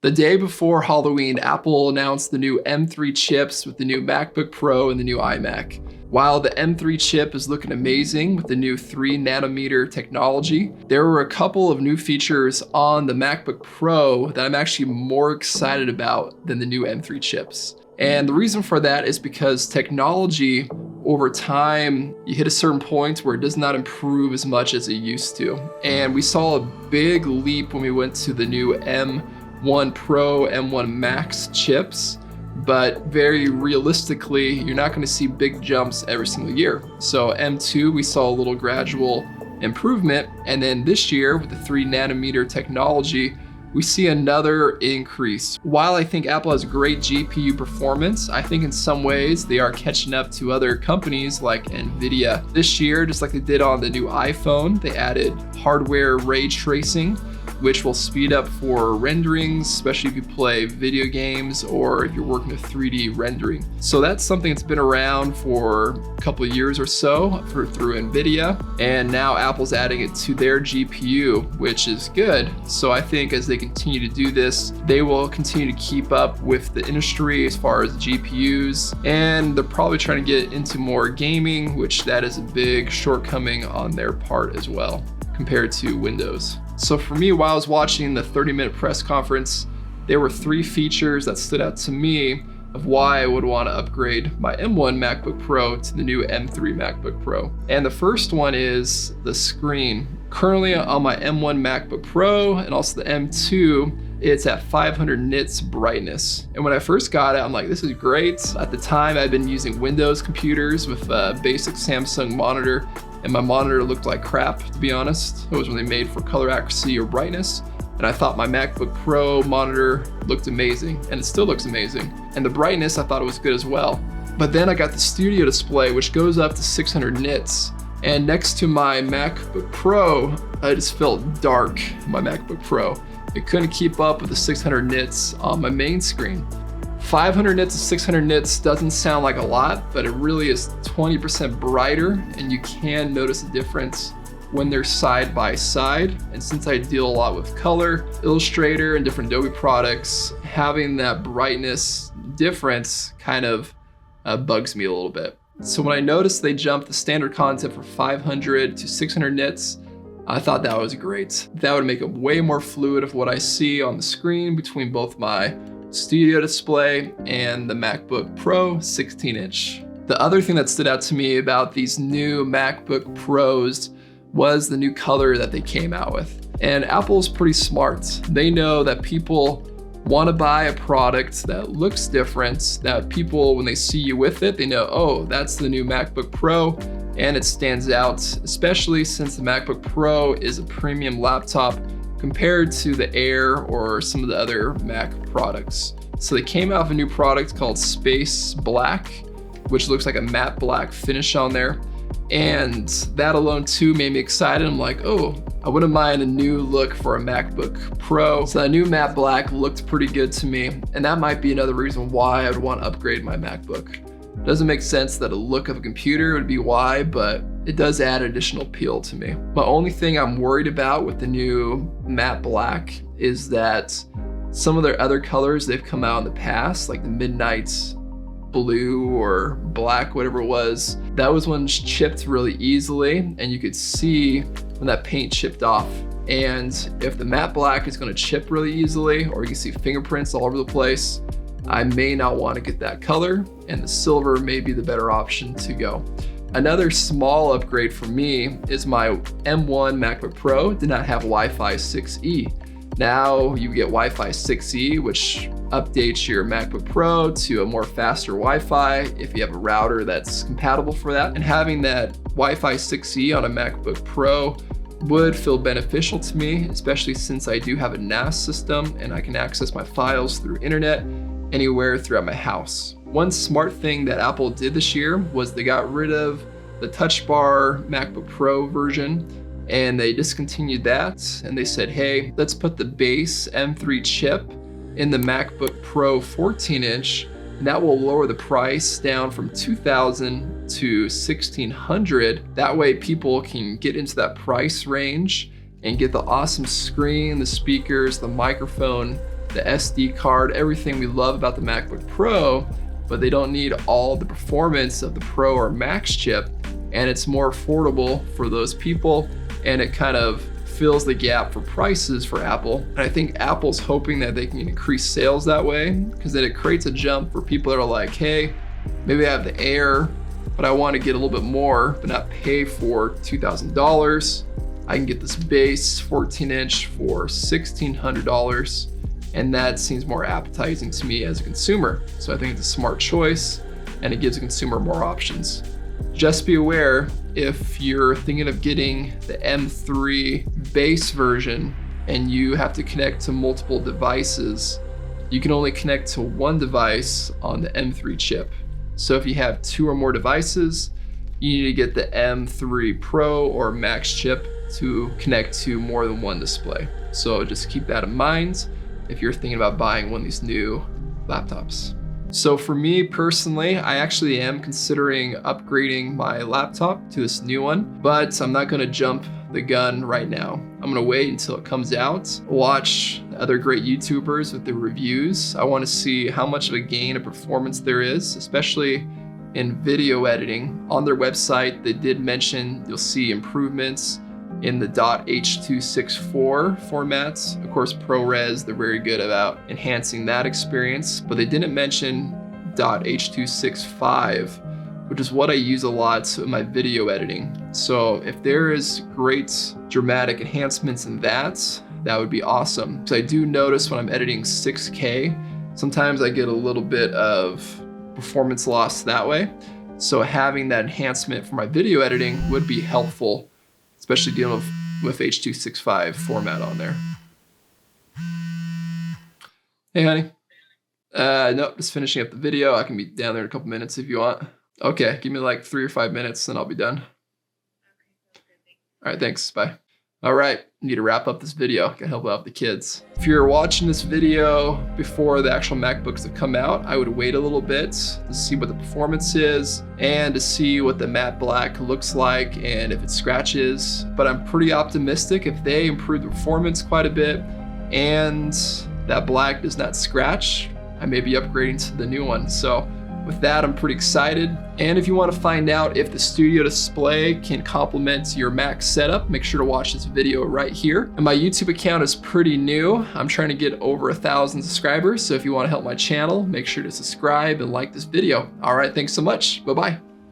The day before Halloween, Apple announced the new M3 chips with the new MacBook Pro and the new iMac. While the M3 chip is looking amazing with the new 3nm technology, there were a couple of new features on the MacBook Pro that I'm actually more excited about than the new M3 chips. And the reason for that is because technology over time, you hit a certain point where it does not improve as much as it used to. And we saw a big leap when we went to the new M1 Pro, M1 Max chips, but very realistically, you're not going to see big jumps every single year. So M2, we saw a little gradual improvement, and then this year with the 3nm technology, we see another increase. While I think Apple has great GPU performance, I think in some ways they are catching up to other companies like Nvidia. This year, just like they did on the new iPhone, they added hardware ray tracing, which will speed up for renderings, especially if you play video games or if you're working with 3D rendering. So that's something that's been around for a couple of years or so through Nvidia, and now Apple's adding it to their GPU, which is good. So I think as they continue to do this, they will continue to keep up with the industry as far as GPUs, and they're probably trying to get into more gaming, which that is a big shortcoming on their part as well compared to Windows. So for me, while I was watching the 30-minute press conference, there were 3 features that stood out to me of why I would want to upgrade my M1 MacBook Pro to the new M3 MacBook Pro. And the first one is the screen. Currently on my M1 MacBook Pro and also the M2, it's at 500 nits brightness. And when I first got it, I'm like, this is great. At the time, I'd been using Windows computers with a basic Samsung monitor, and my monitor looked like crap, to be honest. It wasn't really made for color accuracy or brightness. And I thought my MacBook Pro monitor looked amazing, and it still looks amazing. And the brightness, I thought it was good as well. But then I got the Studio display, which goes up to 600 nits. And next to my MacBook Pro, I just felt dark, my MacBook Pro. It couldn't keep up with the 600 nits on my main screen. 500 nits to 600 nits doesn't sound like a lot, but it really is 20% brighter, and you can notice a difference when they're side by side. And since I deal a lot with color, Illustrator, and different Adobe products, having that brightness difference kind of bugs me a little bit. So when I noticed they jumped the standard content from 500 to 600 nits, I thought that was great. That would make it way more fluid of what I see on the screen between both my Studio display and the MacBook Pro 16-inch. The other thing that stood out to me about these new MacBook Pros was the new color that they came out with. And Apple's pretty smart. They know that people want to buy a product that looks different, that people, when they see you with it, they know, oh, that's the new MacBook Pro, and it stands out, especially since the MacBook Pro is a premium laptop compared to the Air or some of the other Mac products. So they came out with a new product called Space Black, which looks like a matte black finish on there. And that alone too made me excited. I'm like, oh, I wouldn't mind a new look for a MacBook Pro. So that new matte black looked pretty good to me. And that might be another reason why I would want to upgrade my MacBook. It doesn't make sense that a look of a computer would be why, but it does add additional appeal to me. My only thing I'm worried about with the new matte black is that some of their other colors they've come out in the past, like the Midnight Blue or Black, whatever it was, that was one chipped really easily, and you could see when that paint chipped off. And if the matte black is going to chip really easily, or you can see fingerprints all over the place, I may not want to get that color, and the silver may be the better option to go. Another small upgrade for me is my M1 MacBook Pro did not have Wi-Fi 6E. Now you get Wi-Fi 6E, which updates your MacBook Pro to a more faster Wi-Fi if you have a router that's compatible for that. And having that Wi-Fi 6E on a MacBook Pro would feel beneficial to me, especially since I do have a NAS system and I can access my files through internet anywhere throughout my house. One smart thing that Apple did this year was they got rid of the Touch Bar MacBook Pro version, and they discontinued that, and they said, hey, let's put the base M3 chip in the MacBook Pro 14-inch, and that will lower the price down from $2,000 to $1,600. That way people can get into that price range and get the awesome screen, the speakers, the microphone, the SD card, everything we love about the MacBook Pro, but they don't need all the performance of the Pro or Max chip, and it's more affordable for those people, and it kind of fills the gap for prices for Apple. And I think Apple's hoping that they can increase sales that way, because then it creates a jump for people that are like, hey, maybe I have the Air, but I want to get a little bit more, but not pay for $2,000. I can get this base 14-inch for $1,600, and that seems more appetizing to me as a consumer. So I think it's a smart choice, and it gives a consumer more options. Just be aware, if you're thinking of getting the M3 base version and you have to connect to multiple devices, you can only connect to one device on the M3 chip. So if you have 2 or more devices, you need to get the M3 Pro or Max chip to connect to more than one display. So just keep that in mind if you're thinking about buying one of these new laptops. So for me personally, I actually am considering upgrading my laptop to this new one, but I'm not gonna jump the gun right now. I'm gonna wait until it comes out, watch other great YouTubers with the reviews. I wanna see how much of a gain of performance there is, especially in video editing. On their website, they did mention you'll see improvements in the .h.264 formats. Of course, ProRes, they're very good about enhancing that experience, but they didn't mention .h.265, which is what I use a lot in my video editing. So if there is great dramatic enhancements in that would be awesome. Because I do notice when I'm editing 6K, sometimes I get a little bit of performance loss that way. So having that enhancement for my video editing would be helpful, especially dealing with H.265 format on there. Hey, honey. Nope, just finishing up the video. I can be down there in a couple minutes if you want. Okay, give me like 3 or 5 minutes and I'll be done. All right, thanks, bye. All right, need to wrap up this video. Gotta help out the kids. If you're watching this video before the actual MacBooks have come out, I would wait a little bit to see what the performance is and to see what the matte black looks like and if it scratches. But I'm pretty optimistic if they improve the performance quite a bit and that black does not scratch, I may be upgrading to the new one. So with that, I'm pretty excited. And if you want to find out if the Studio Display can complement your Mac setup, make sure to watch this video right here. And my YouTube account is pretty new. I'm trying to get over 1,000 subscribers. So if you want to help my channel, make sure to subscribe and like this video. All right, thanks so much. Bye-bye.